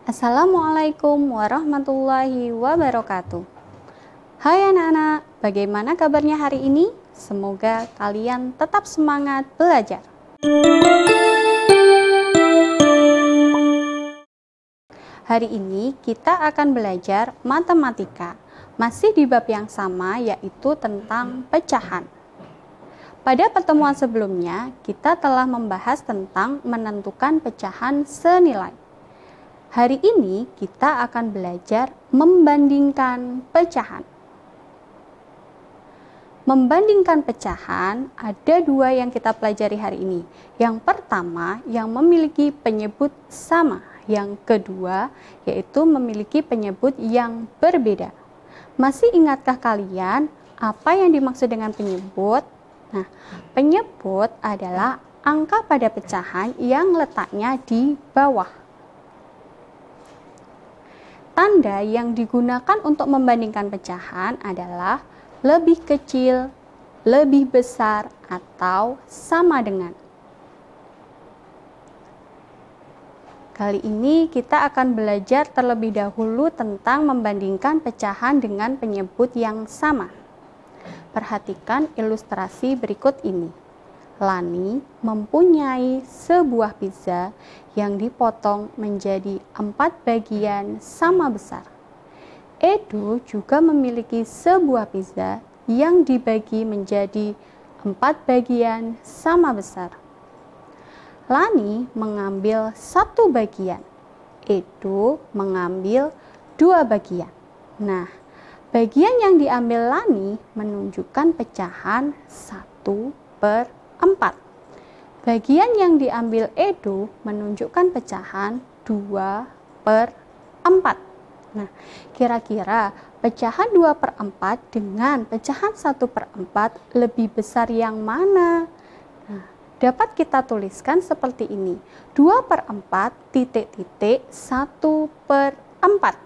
Assalamualaikum warahmatullahi wabarakatuh. Hai anak-anak, bagaimana kabarnya hari ini? Semoga kalian tetap semangat belajar. Hari ini kita akan belajar matematika, masih di bab yang sama yaitu tentang pecahan. Pada pertemuan sebelumnya, kita telah membahas tentang menentukan pecahan senilai. Hari ini kita akan belajar membandingkan pecahan. Membandingkan pecahan, ada dua yang kita pelajari hari ini. Yang pertama, yang memiliki penyebut sama. Yang kedua, yaitu memiliki penyebut yang berbeda. Masih ingatkah kalian apa yang dimaksud dengan penyebut? Nah, penyebut adalah angka pada pecahan yang letaknya di bawah. Tanda yang digunakan untuk membandingkan pecahan adalah lebih kecil, lebih besar, atau sama dengan. Kali ini kita akan belajar terlebih dahulu tentang membandingkan pecahan dengan penyebut yang sama. Perhatikan ilustrasi berikut ini. Lani mempunyai sebuah pizza yang dipotong menjadi 4 bagian sama besar. Edo juga memiliki sebuah pizza yang dibagi menjadi 4 bagian sama besar. Lani mengambil 1 bagian, Edo mengambil 2 bagian. Nah, bagian yang diambil Lani menunjukkan pecahan 1/4. Bagian yang diambil Edo menunjukkan pecahan 2/4. Nah, kira-kira pecahan 2/4 dengan pecahan 1/4 lebih besar yang mana? Nah, dapat kita tuliskan seperti ini. 2/4 titik-titik 1/4.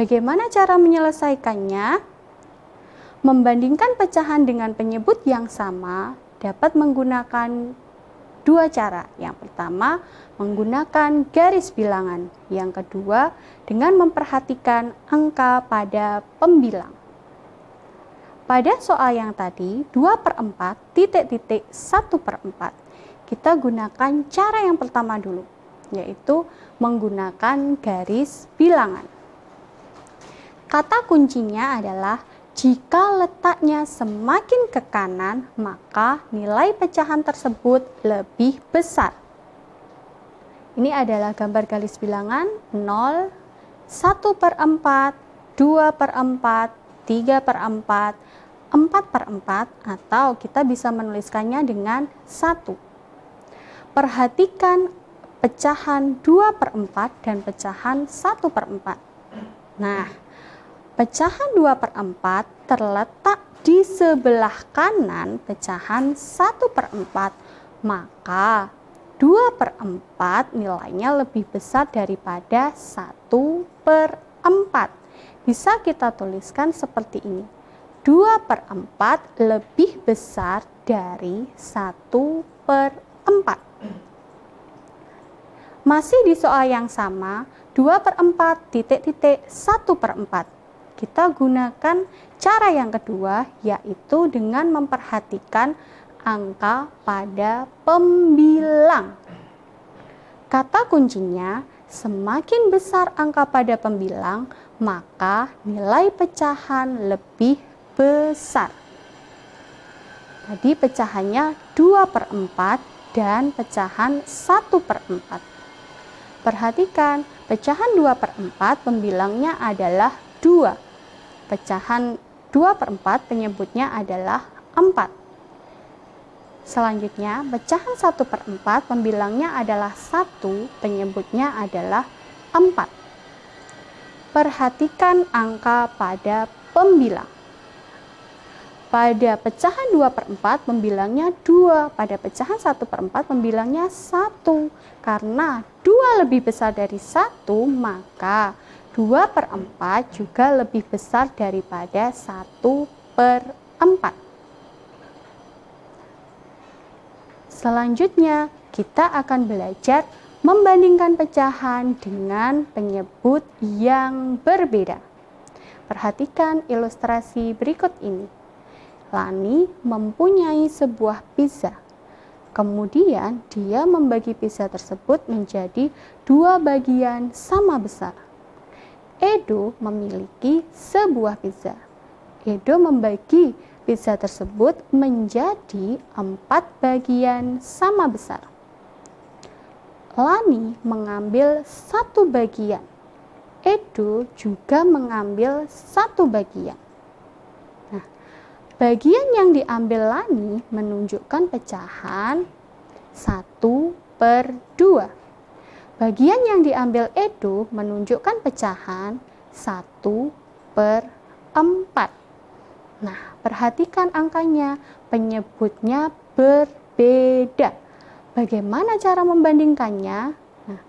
Bagaimana cara menyelesaikannya? Membandingkan pecahan dengan penyebut yang sama dapat menggunakan dua cara. Yang pertama, menggunakan garis bilangan. Yang kedua, dengan memperhatikan angka pada pembilang. Pada soal yang tadi, 2/4 titik-titik 1/4. Kita gunakan cara yang pertama dulu, yaitu menggunakan garis bilangan. Kata kuncinya adalah jika letaknya semakin ke kanan, maka nilai pecahan tersebut lebih besar. Ini adalah gambar garis bilangan 0, 1/4, 2/4, 3/4, 4/4, atau kita bisa menuliskannya dengan 1. Perhatikan pecahan 2/4 dan pecahan 1/4. Nah, pecahan 2/4 terletak di sebelah kanan pecahan 1/4, maka 2/4 nilainya lebih besar daripada 1/4. Bisa kita tuliskan seperti ini. 2/4 lebih besar dari 1/4. Masih di soal yang sama, 2/4 titik-titik 1/4. Kita gunakan cara yang kedua, yaitu dengan memperhatikan angka pada pembilang. Kata kuncinya, semakin besar angka pada pembilang, maka nilai pecahan lebih besar. Tadi pecahannya 2/4 dan pecahan 1/4. Perhatikan, pecahan 2/4 pembilangnya adalah 2. Pecahan 2/4 penyebutnya adalah 4. Selanjutnya, pecahan 1/4 pembilangnya adalah 1, penyebutnya adalah 4. Perhatikan angka pada pembilang. Pada pecahan 2/4 pembilangnya 2, pada pecahan 1/4 pembilangnya 1. Karena 2 lebih besar dari 1, maka 2/4 juga lebih besar daripada 1/4. Selanjutnya, kita akan belajar membandingkan pecahan dengan penyebut yang berbeda. Perhatikan ilustrasi berikut ini. Lani mempunyai sebuah pizza. Kemudian dia membagi pizza tersebut menjadi 2 bagian sama besar. Edo memiliki sebuah pizza. Edo membagi pizza tersebut menjadi 4 bagian sama besar. Lani mengambil 1 bagian. Edo juga mengambil 1 bagian. Bagian yang diambil Lani menunjukkan pecahan 1/2. Bagian yang diambil Edo menunjukkan pecahan 1/4. Nah, perhatikan angkanya, penyebutnya berbeda. Bagaimana cara membandingkannya? Nah,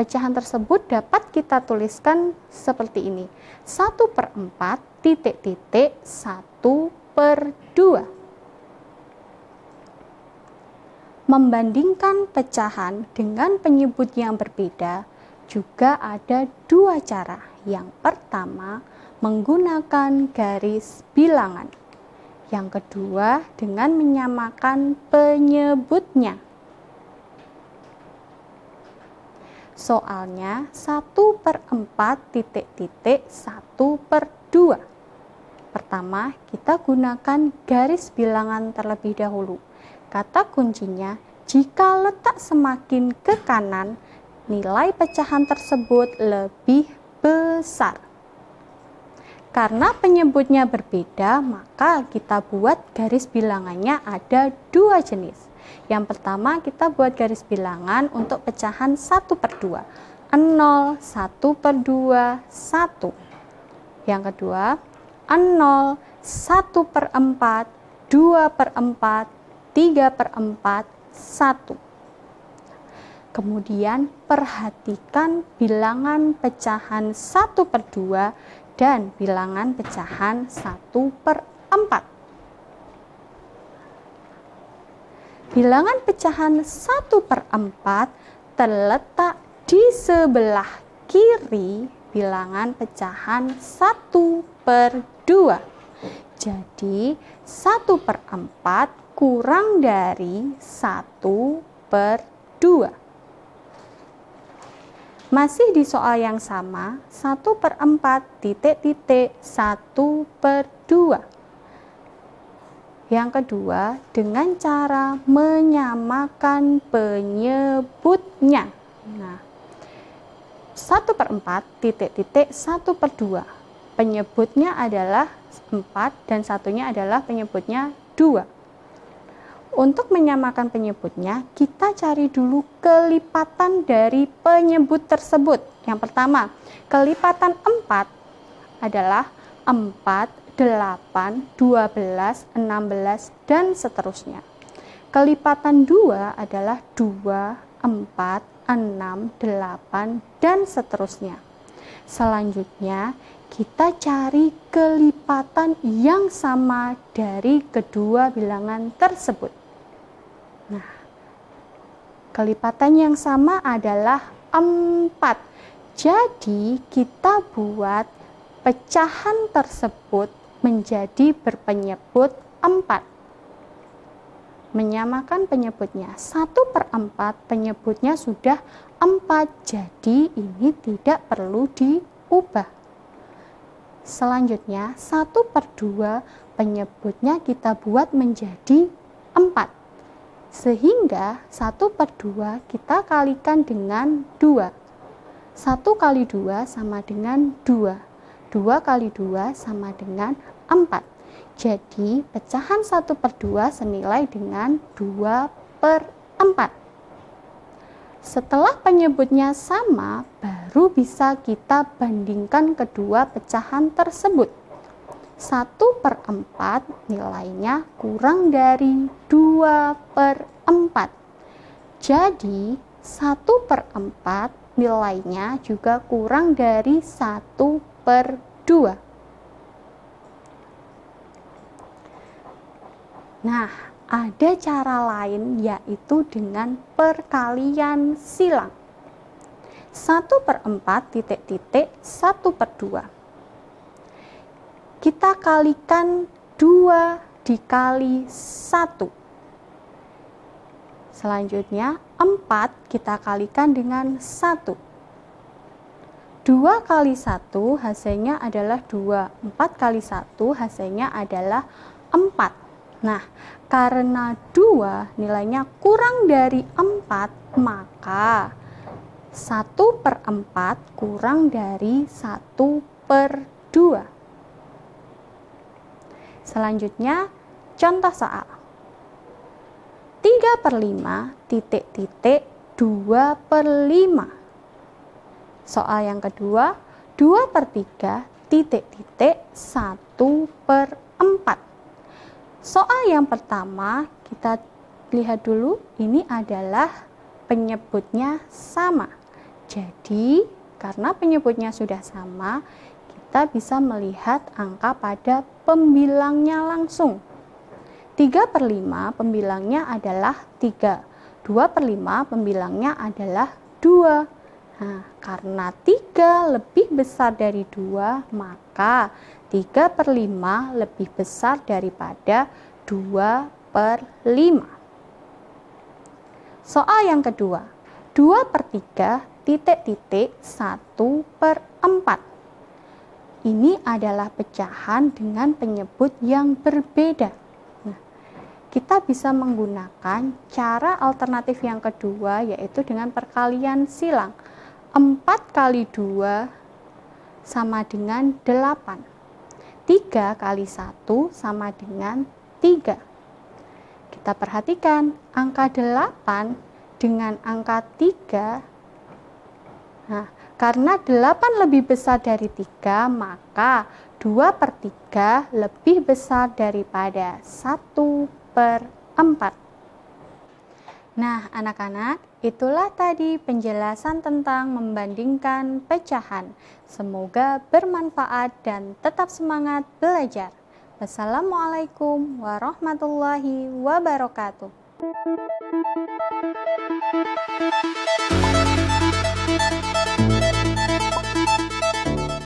pecahan tersebut dapat kita tuliskan seperti ini. 1/4 titik-titik 1/2. Membandingkan pecahan dengan penyebut yang berbeda juga ada 2 cara. Yang pertama, menggunakan garis bilangan. Yang kedua, dengan menyamakan penyebutnya. Soalnya 1/4 titik-titik 1/2. Pertama, kita gunakan garis bilangan terlebih dahulu. Kata kuncinya, jika letak semakin ke kanan, nilai pecahan tersebut lebih besar. Karena penyebutnya berbeda, maka kita buat garis bilangannya ada 2 jenis. Yang pertama, kita buat garis bilangan untuk pecahan 1/2. 0, 1/2, 1. Yang kedua, 0, 1/4, 2/4, 3/4, 1. Kemudian perhatikan bilangan pecahan 1/2 dan bilangan pecahan 1/4. Bilangan pecahan 1/4 terletak di sebelah kiri bilangan pecahan 1/2. Jadi 1/4 kurang dari 1/2. Masih di soal yang sama, 1/4 titik-titik 1/2. Yang kedua, dengan cara menyamakan penyebutnya. Nah, 1/4 titik-titik 1/2. Penyebutnya adalah 4 dan satunya adalah penyebutnya 2. Untuk menyamakan penyebutnya, kita cari dulu kelipatan dari penyebut tersebut. Yang pertama, kelipatan 4 adalah 4, 8, 12, 16, dan seterusnya. Kelipatan 2 adalah 2, 4, 6, 8, dan seterusnya. Selanjutnya, kita cari kelipatan yang sama dari kedua bilangan tersebut. Nah, kelipatan yang sama adalah 4. Jadi, kita buat pecahan tersebut menjadi berpenyebut 4. Menyamakan penyebutnya. 1/4 penyebutnya sudah 4. Jadi, ini tidak perlu diubah. Selanjutnya, 1/2 penyebutnya kita buat menjadi 4. Sehingga 1/2 kita kalikan dengan 2. 1 kali 2 sama dengan 2. 2 kali 2 sama dengan 4. Jadi, pecahan 1/2 senilai dengan 2/4. Setelah penyebutnya sama, baru bisa kita bandingkan kedua pecahan tersebut. 1/4 nilainya kurang dari 2/4. Jadi 1/4 nilainya juga kurang dari 1/2. Nah, ada cara lain yaitu dengan perkalian silang. 1/4 titik-titik 1/2. Kita kalikan 2 dikali 1. Selanjutnya 4 kita kalikan dengan 1. 2 kali 1 hasilnya adalah 2. 4 kali 1 hasilnya adalah 4. Nah, karena 2 nilainya kurang dari 4, maka 1/4 kurang dari 1/2. Selanjutnya, contoh soal. 3/5 titik-titik 2/5. Soal yang kedua, 2/3 titik-titik 1/4. Soal yang pertama, kita lihat dulu, ini adalah penyebutnya sama. Jadi, karena penyebutnya sudah sama, kita bisa melihat angka pada pembilangnya langsung. 3/5 pembilangnya adalah 3. 2/5 pembilangnya adalah 2. Nah, karena 3 lebih besar dari 2, maka 3/5 lebih besar daripada 2/5. Soal yang kedua, 2/3 titik-titik 1/4. Ini adalah pecahan dengan penyebut yang berbeda. Nah, kita bisa menggunakan cara alternatif yang kedua, yaitu dengan perkalian silang. 4 kali 2 sama dengan 8. 3 kali 1 sama dengan 3. Kita perhatikan, angka 8 dengan angka 3. Nah, karena 8 lebih besar dari 3, maka 2/3 lebih besar daripada 1/4. Nah, anak-anak, itulah tadi penjelasan tentang membandingkan pecahan. Semoga bermanfaat dan tetap semangat belajar. Wassalamualaikum warahmatullahi wabarakatuh.